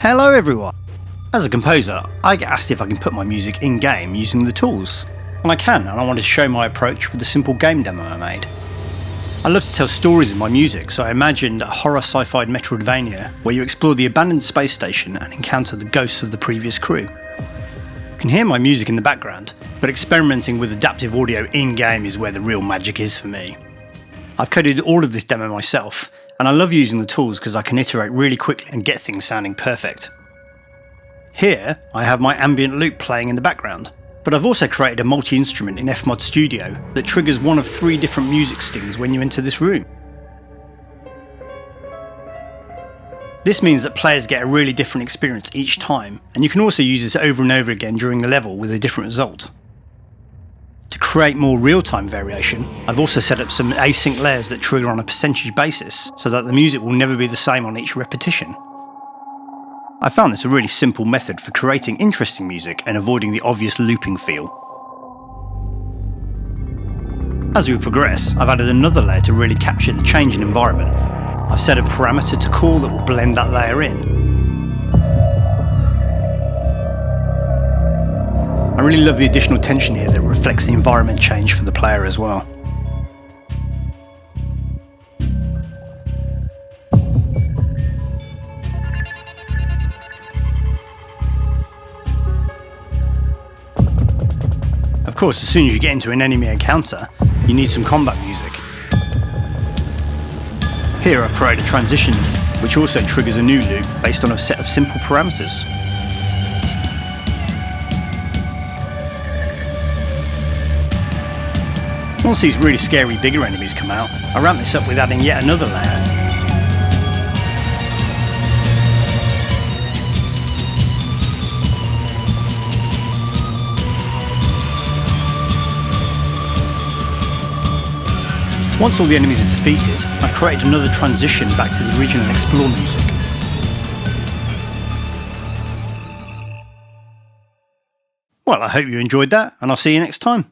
Hello everyone! As a composer, I get asked if I can put my music in-game using the tools. And I can, and I wanted to show my approach with a simple game demo I made. I love to tell stories in my music, so I imagined a horror sci-fi Metroidvania where you explore the abandoned space station and encounter the ghosts of the previous crew. You can hear my music in the background, but experimenting with adaptive audio in-game is where the real magic is for me. I've coded all of this demo myself, and I love using the tools because I can iterate really quickly and get things sounding perfect. Here, I have my ambient loop playing in the background, but I've also created a multi-instrument in FMOD Studio that triggers one of 3 different music stings when you enter this room. This means that players get a really different experience each time, and you can also use this over and over again during the level with a different result. To create more real-time variation, I've also set up some async layers that trigger on a percentage basis so that the music will never be the same on each repetition. I found this a really simple method for creating interesting music and avoiding the obvious looping feel. As we progress, I've added another layer to really capture the change in environment. I've set a parameter to call that will blend that layer in. I really love the additional tension here that reflects the environment change for the player as well. Of course, as soon as you get into an enemy encounter, you need some combat music. Here I've created a transition which also triggers a new loop based on a set of simple parameters. Once these really scary bigger enemies come out, I ramp this up with adding yet another layer. Once all the enemies are defeated, I've created another transition back to the original Explore music. Well, I hope you enjoyed that, and I'll see you next time.